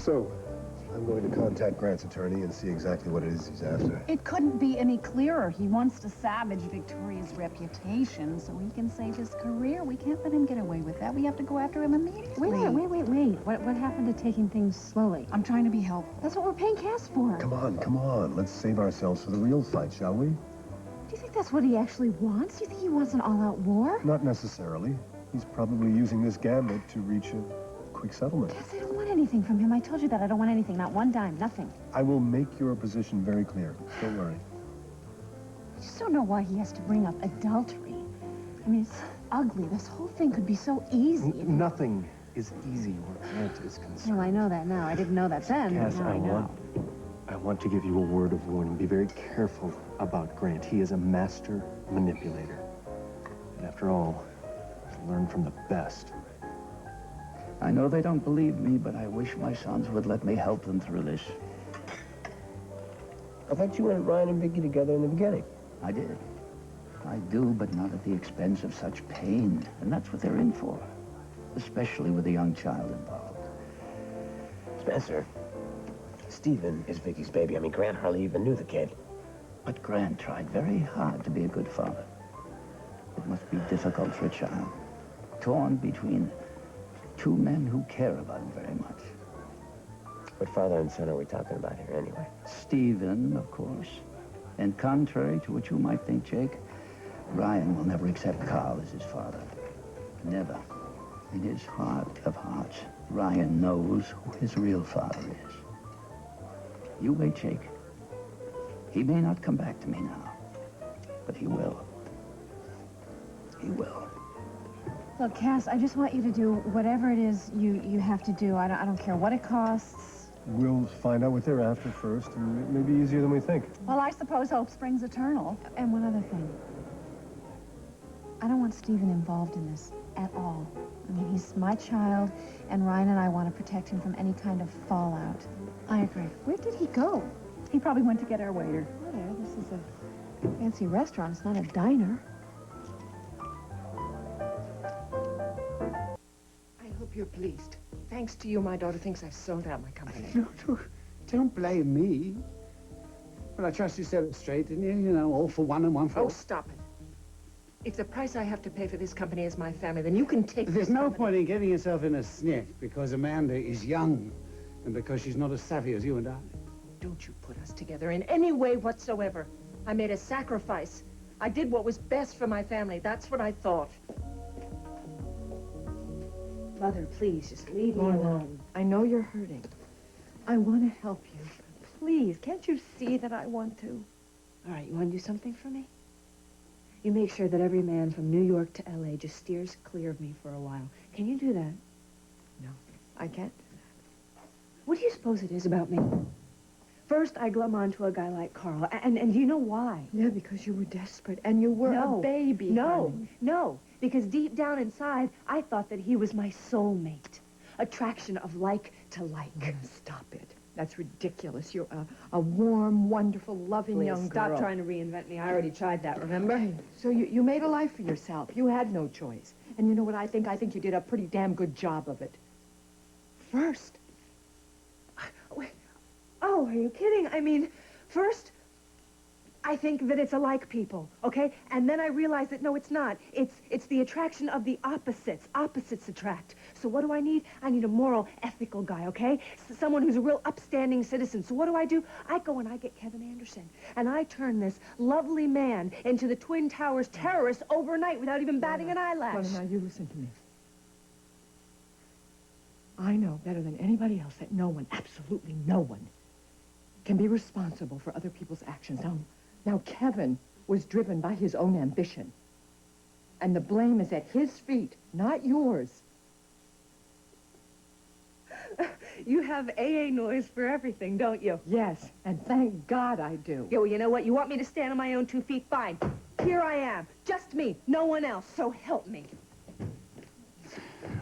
So, I'm going to contact Grant's attorney and see exactly what it is he's after. It couldn't be any clearer. He wants to savage Victoria's reputation so he can save his career. We can't let him get away with that. We have to go after him immediately. Wait. What happened to taking things slowly? I'm trying to be helpful. That's what we're paying Cass for. Come on. Let's save ourselves for the real fight, shall we? Do you think that's what he actually wants? Do you think he wants an all-out war? Not necessarily. He's probably using this gambit to reach a quick settlement. Cass, I don't want anything from him. I told you that. I don't want anything. Not one dime. Nothing. I will make your position very clear. Don't worry. I just don't know why he has to bring up adultery. I mean, it's ugly. This whole thing could be so easy. Nothing is easy where Grant is concerned. Well, I know that now. I didn't know that then. Cass, Now I know. I want to give you a word of warning. Be very careful about Grant. He is a master manipulator. And after all, learn from the best. I know they don't believe me, but I wish my sons would let me help them through this. I thought you wanted Ryan and Vicky together in the beginning. I did. I do, but not at the expense of such pain. And that's what they're in for. Especially with a young child involved. Spencer, Stephen is Vicky's baby. I mean, Grant hardly even knew the kid. But Grant tried very hard to be a good father. It must be difficult for a child. Torn between two men who care about him very much. What father and son are we talking about here, anyway? Stephen, of course. And contrary to what you might think, Jake, Ryan will never accept Carl as his father. Never. In his heart of hearts, Ryan knows who his real father is. You wait, Jake. He may not come back to me now, but he will. He will. Look, Cass, I just want you to do whatever it is you have to do. I don't care what it costs. We'll find out what they're after first, and it may be easier than we think. Well, I suppose hope springs eternal. And one other thing. I don't want Stephen involved in this at all. I mean, he's my child, and Ryan and I want to protect him from any kind of fallout. I agree. Where did he go? He probably went to get our waiter. Whatever. This is a fancy restaurant. It's not a diner. I hope you're pleased. Thanks to you, my daughter thinks I've sold out my company. Don't blame me. Well, I trust you said it straight, didn't you? You know, all for one and one for all. Oh, stop it. If the price I have to pay for this company is my family, then you can take There's no point in getting yourself in a sniff because Amanda is young and because she's not as savvy as you and I. Don't you put us together in any way whatsoever. I made a sacrifice. I did what was best for my family. That's what I thought. Mother, please, just leave me alone. I know you're hurting. I want to help you. Please, can't you see that I want to? All right, you want to do something for me? You make sure that every man from New York to L.A. just steers clear of me for a while. Can you do that? No, I can't do that. What do you suppose it is about me? First, I glom onto a guy like Carl, and do you know why? Yeah, because you were desperate, and you were a baby. No, because deep down inside, I thought that he was my soulmate. Attraction of like to like. Stop it. That's ridiculous. You're a warm, wonderful, loving young girl. Stop trying to reinvent me. I already tried that, remember? Right. So you made a life for yourself. You had no choice. And you know what I think? I think you did a pretty damn good job of it. First? Wait. Oh, are you kidding? I mean, first, I think that it's alike people, okay? And then I realize that, no, it's not. It's the attraction of the opposites. Opposites attract. So what do I need? I need a moral, ethical guy, okay? Someone who's a real upstanding citizen. So what do? I go and I get Kevin Anderson. And I turn this lovely man into the Twin Towers terrorist overnight without even batting an eyelash. Well, now, you listen to me. I know better than anybody else that no one, absolutely no one, can be responsible for other people's actions. Now, Kevin was driven by his own ambition. And the blame is at his feet, not yours. You have AA noise for everything, don't you? Yes, and thank God I do. Yeah, well, you know what? You want me to stand on my own 2 feet? Fine. Here I am. Just me. No one else. So help me.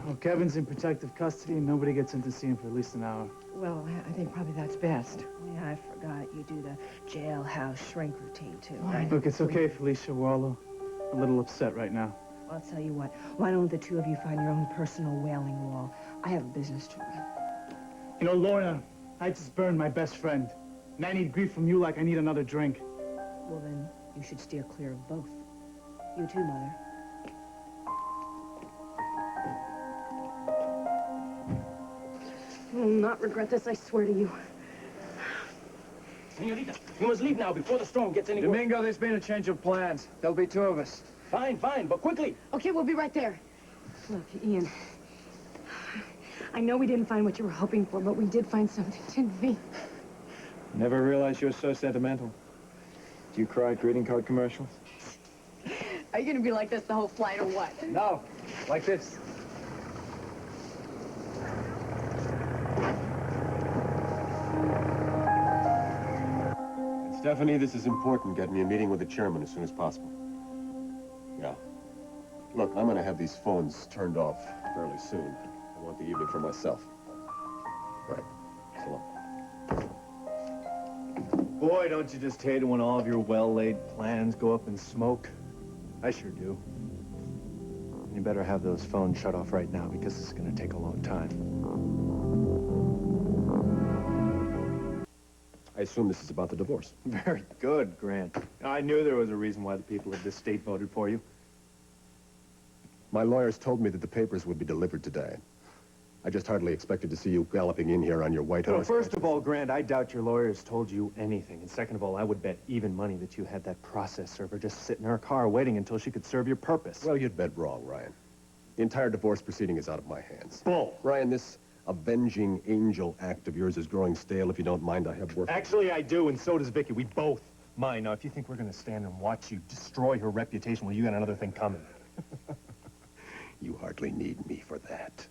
Well, Kevin's in protective custody and nobody gets in to see him for at least an hour. Well, I think probably that's best. Yeah, I forgot. You do the jailhouse shrink routine, too, right? Look, it's okay, Felicia. We're all a little upset right now. Well, I'll tell you what. Why don't the two of you find your own personal wailing wall? I have a business to run. You know, Lorna, I just burned my best friend. And I need grief from you like I need another drink. Well, then, you should steer clear of both. You too, Mother. I'll not regret this, I swear to you. Senorita, you must leave now before the storm gets any worse. Domingo, there's been a change of plans. There'll be 2 of us. Fine, but quickly. Okay, we'll be right there. Look, Ian, I know we didn't find what you were hoping for, but we did find something, didn't we? Never realized you were so sentimental. Do you cry at greeting card commercials? Are you gonna be like this the whole flight or what? No, like this. Stephanie, this is important. Get me a meeting with the chairman as soon as possible. Yeah. Look, I'm gonna have these phones turned off fairly soon. I want the evening for myself. Right. So long. Boy, don't you just hate it when all of your well-laid plans go up in smoke? I sure do. You better have those phones shut off right now, because this is gonna take a long time. I assume this is about the divorce. Very good, Grant. I knew there was a reason why the people of this state voted for you. My lawyers told me that the papers would be delivered today. I just hardly expected to see you galloping in here on your white horse. Well, first of all, Grant, I doubt your lawyers told you anything. And second of all, I would bet even money that you had that process server just sitting in her car waiting until she could serve your purpose. Well, you'd bet wrong, Ryan. The entire divorce proceeding is out of my hands. Bull! Ryan, this avenging angel act of yours is growing stale. If you don't mind, I have work. Actually, I do, and so does Vicky. We both mind. Now, if you think we're going to stand and watch you destroy her reputation, well, you got another thing coming. You hardly need me for that.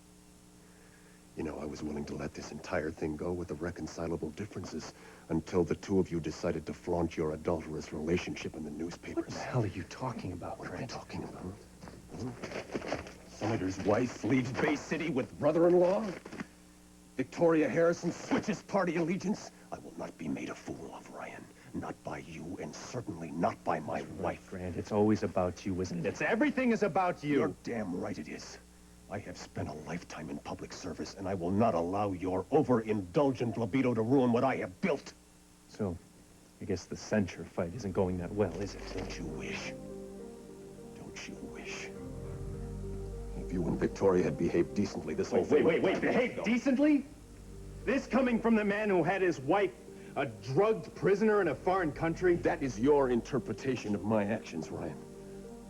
You know, I was willing to let this entire thing go with the reconcilable differences until the 2 of you decided to flaunt your adulterous relationship in the newspapers. What the hell are you talking about, What am I Grant? talking about? Senator's wife leaves Bay City with brother-in-law? Victoria Harrison switches party allegiance? I will not be made a fool of, Ryan. Not by you, and certainly not by my wife. Grant, it's always about you, isn't it? Everything is about you. You're damn right it is. I have spent a lifetime in public service, and I will not allow your overindulgent libido to ruin what I have built. So, I guess the censure fight isn't going that well, is it? Don't you wish? Don't you wish? If you and Victoria had behaved decently, this whole thing... Wait, behave decently? This coming from the man who had his wife a drugged prisoner in a foreign country? That is your interpretation of my actions, Ryan.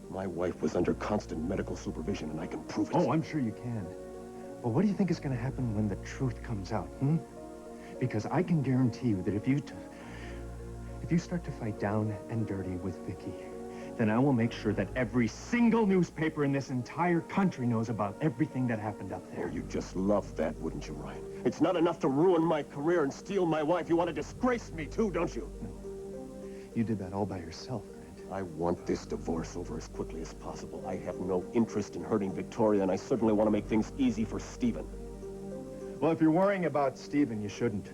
My wife was under constant medical supervision, and I can prove it. Oh, I'm sure you can. But what do you think is going to happen when the truth comes out, Because I can guarantee you that if you start to fight down and dirty with Vicky, then I will make sure that every single newspaper in this entire country knows about everything that happened up there. Oh, you'd just love that, wouldn't you, Ryan? It's not enough to ruin my career and steal my wife. You want to disgrace me, too, don't you? No. You did that all by yourself, Grant. I want this divorce over as quickly as possible. I have no interest in hurting Victoria, and I certainly want to make things easy for Stephen. Well, if you're worrying about Stephen, you shouldn't.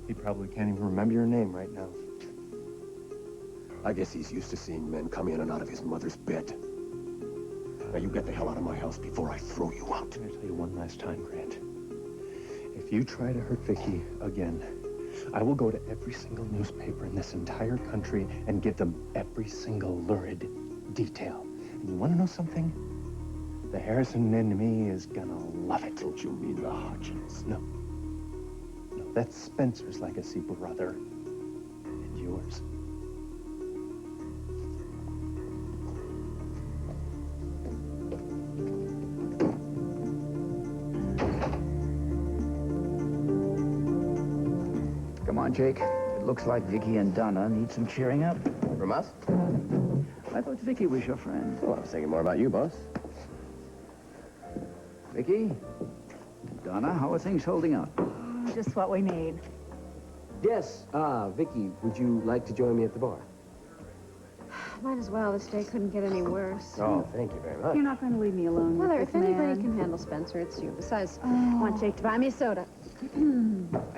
He probably can't even remember your name right now. I guess he's used to seeing men come in and out of his mother's bed. Now, you get the hell out of my house before I throw you out. I'm gonna tell you one last time, Grant. If you try to hurt Vicky again, I will go to every single newspaper in this entire country and give them every single lurid detail. And you want to know something? The Harrison in me is gonna love it. Don't you mean the Hutchins? No. No, that's Spencer's legacy, brother. And yours. Come on, Jake. It looks like Vicky and Donna need some cheering up. From us? I thought Vicky was your friend. Well, I was thinking more about you, boss. Vicky? Donna, how are things holding up? Just what we need. Yes, Vicky, would you like to join me at the bar? Might as well. This day couldn't get any worse. Oh, thank you very much. You're not going to leave me alone Mother, with if this anybody man. can handle Spencer, it's you. Besides, I want Jake to buy me a soda. I